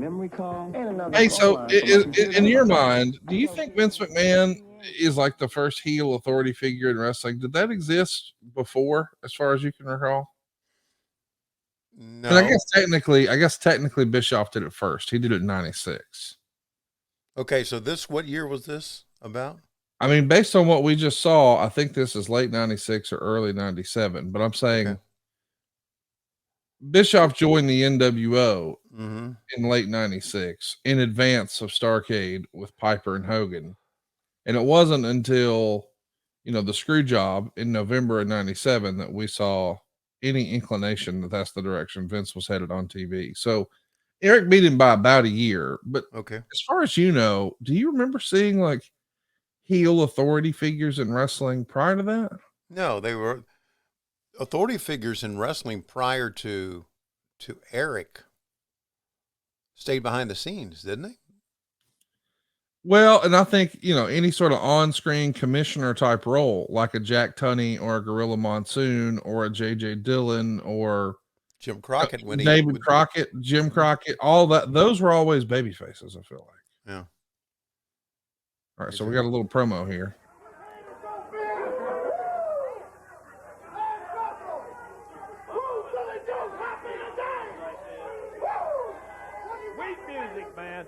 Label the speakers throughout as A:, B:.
A: memory call, and another
B: Hey, so
A: phone line from my computer.
B: in your mind, do you think Vince McMahon is like the first heel authority figure in wrestling? Did that exist before, as far as you can recall? And
C: No.
B: I guess technically Bischoff did it first. He did it in '96.
C: Okay, so what year was this about?
B: I mean, based on what we just saw, I think this is late '96 or early '97. But I'm saying
C: Okay.
B: Bischoff joined the NWO
C: Mm-hmm.
B: in late '96 in advance of Starrcade with Piper and Hogan. And it wasn't until, the screw job in November of '97 that we saw any inclination that that's the direction Vince was headed on TV. So Eric beat him by about a year. But
C: Okay.
B: as far as you know, do you remember seeing like heel authority figures in wrestling prior to that?
C: No, they were authority figures in wrestling prior to Eric. Stayed behind the scenes, didn't they?
B: Well, and I think, any sort of on-screen commissioner type role, like a Jack Tunney or a Gorilla Monsoon or a JJ Dillon or
C: Jim Crockett when he
B: David Crockett, Jim Crockett, all that, those were always baby faces, I feel like.
C: Yeah.
B: All right, so we got a little promo here.
D: Sweet music, man.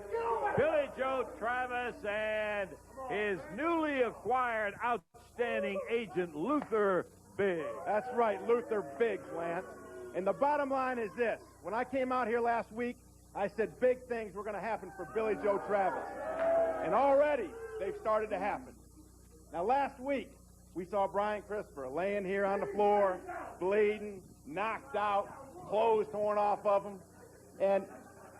D: Billy Joe Travis and his newly acquired outstanding agent, Luther Biggs.
E: That's right, Luther Biggs, Lance. And the bottom line is this. When I came out here last week, I said big things were going to happen for Billy Joe Travis. And already, they've started to happen. Now, last week, we saw Brian Christopher laying here on the floor, bleeding, knocked out, clothes torn off of him. And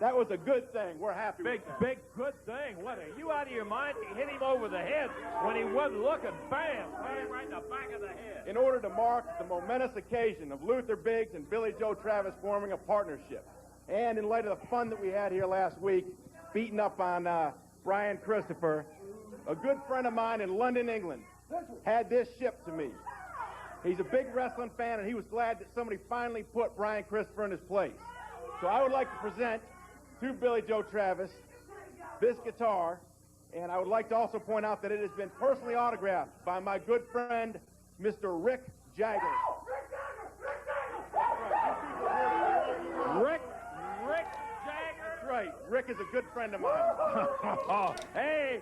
E: that was a good thing. We're happy with that.
D: Big, good thing. What, are you out of your mind? He hit him over the head when he wasn't looking. Bam! Bam right in the back of the head.
E: In order to mark the momentous occasion of Luther Biggs and Billy Joe Travis forming a partnership. And in light of the fun that we had here last week, beating up on Brian Christopher, a good friend of mine in London, England, had this shipped to me. He's a big wrestling fan, and he was glad that somebody finally put Brian Christopher in his place. So I would like to present to Billy Joe Travis this guitar, and I would like to also point out that it has been personally autographed by my good friend, Mr. Rick Jagger.
D: Rick Jagger?
E: That's right. Rick is a good friend of mine.
D: Hey,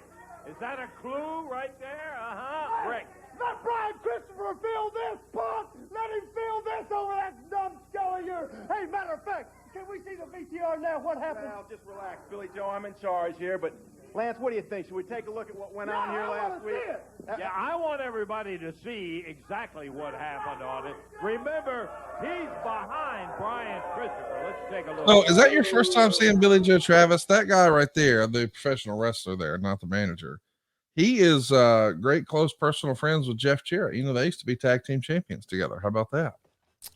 D: is that a clue right there? Uh-huh. Rick.
F: Let Brian Christopher feel this, punk! Let him feel this over that numbskull of yours! Hey, matter of fact, can we see the VTR now? What happened?
E: Now, just relax, Billy Joe. I'm in charge here, but Lance, what do you think? Should we take a look at what went on here last week?
D: Yeah, I want everybody to see exactly what happened on it. Remember, he's behind Brian Christopher. Let's take a look.
B: Oh, is that your first time seeing Billy Joe Travis? That guy right there, the professional wrestler there, not the manager. He is great, close personal friends with Jeff Jarrett. They used to be tag team champions together. How about that?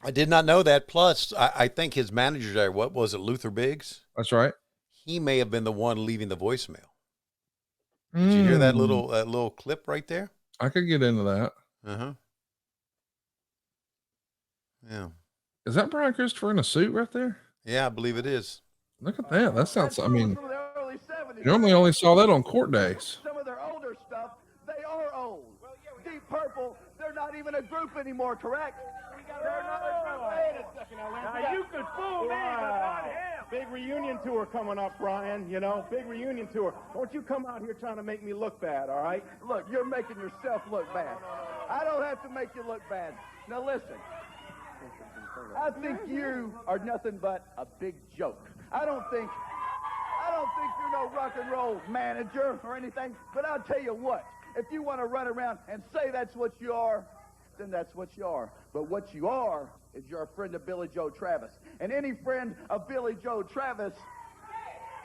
C: I did not know that. Plus, I think his manager there, what was it, Luther Biggs?
B: That's right.
C: He may have been the one leaving the voicemail. Did you hear that little clip right there?
B: I could get into that.
C: Uh-huh. Yeah.
B: Is that Brian Christopher in a suit right there?
C: Yeah, I believe it is.
B: Look at that. That sounds, I mean,
F: Some of their early 70s.
B: you normally only saw that on court days.
F: Some of their older stuff, they are old. Deep Purple, they're not even a group anymore, correct? They're not a group.
E: Wait a second now, Lance.
D: Now, you could fool me, but not him.
E: Big reunion tour coming up, Brian, big reunion tour. Don't you come out here trying to make me look bad, all right?
F: Look, you're making yourself look bad. I don't have to make you look bad. Now listen, I think you are nothing but a big joke. I don't think you're no rock and roll manager or anything, but I'll tell you what, if you want to run around and say that's what you are, then that's what you are. But what you are is you're a friend of Billy Joe Travis. And any friend of Billy Joe Travis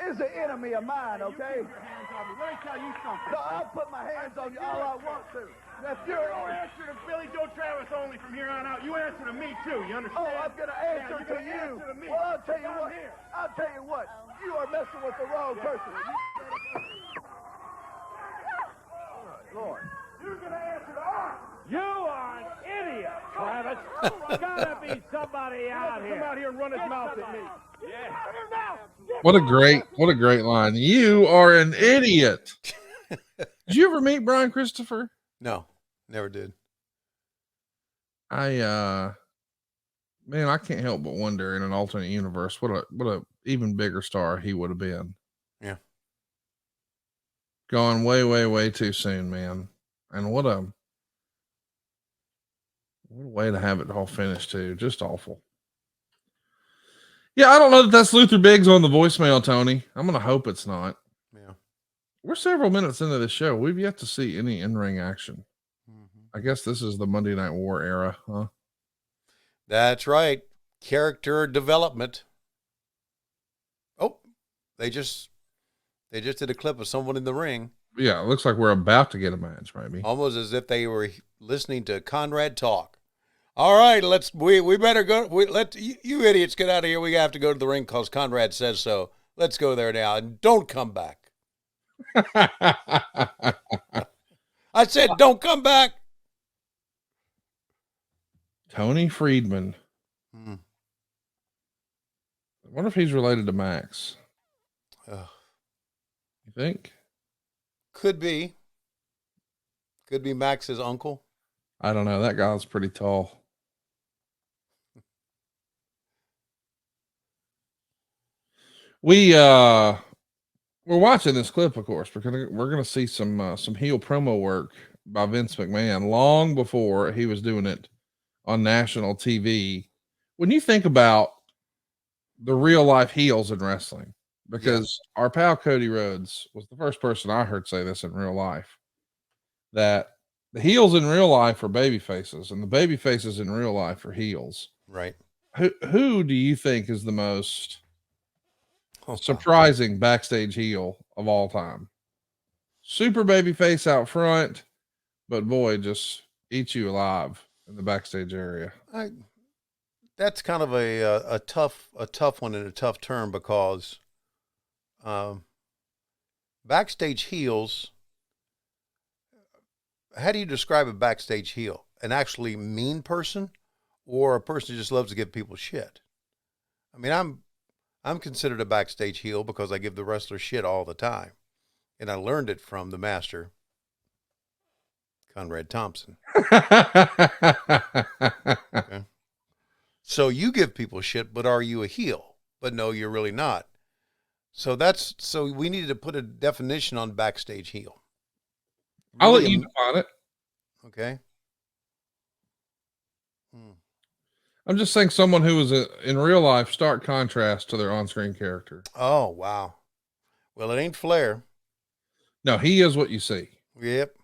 F: is an enemy of mine, okay?
E: Let me tell you something.
F: So I'll put my hands on you all I want to. If
E: You don't answer to Billy Joe Travis only from here on out. You answer to me, too. You understand?
F: Oh, I'm going to answer
E: you're
F: to
E: gonna
F: you.
E: answer to me.
F: Well, I'll tell you
E: Down
F: what.
E: here.
F: I'll tell you what. You are messing with the wrong person. Lord.
E: You're going to answer to us.
D: You are an idiot, Travis. Gotta be somebody out here.
E: Come out here and run his
D: Get
E: mouth at
D: somebody.
E: me.
B: What a great line. You are an idiot. Did you ever meet Brian Christopher?
C: No, never did.
B: Man, I can't help but wonder in an alternate universe what a even bigger star he would have been.
C: Yeah.
B: Gone way too soon, man. And what a way to have it all finished too. Just awful. Yeah, I don't know that that's Luther Biggs on the voicemail, Tony. I'm gonna hope it's not.
C: Yeah.
B: We're several minutes into the show. We've yet to see any in-ring action. I guess this is the Monday Night War era, huh?
C: That's right. Character development. Oh, they just did a clip of someone in the ring.
B: Yeah, it looks like we're about to get a match, maybe.
C: Almost as if they were listening to Conrad talk. All right, we better go. Let you idiots get out of here. We have to go to the ring because Conrad says so. Let's go there now and don't come back. I said, don't come back.
B: Tony Friedman. I wonder if he's related to Max. You think?
C: Could be. Could be Max's uncle.
B: I don't know. That guy's pretty tall. We're watching this clip, of course, because we're going to see some heel promo work by Vince McMahon long before he was doing it on national TV. When you think about the real life heels in wrestling, because our pal Cody Rhodes was the first person I heard say this in real life, that the heels in real life are baby faces and the baby faces in real life are heels.
C: Right.
B: Who do you think is the most surprising backstage heel of all time? Super baby face out front, but boy, just eats you alive in the backstage area.
C: That's kind of a tough one and a tough term because backstage heels. How do you describe a backstage heel? An actually mean person, or a person who just loves to give people shit? I mean, I'm considered a backstage heel because I give the wrestler shit all the time, and I learned it from the master, Conrad Thompson. Okay. So you give people shit, but are you a heel? But no, you're really not. So we needed to put a definition on backstage heel.
B: I'll let you define it.
C: Okay.
B: I'm just saying someone who is in real life, stark contrast to their on-screen character.
C: Oh, wow. Well, it ain't Flair.
B: No, he is what you see.
C: Yep.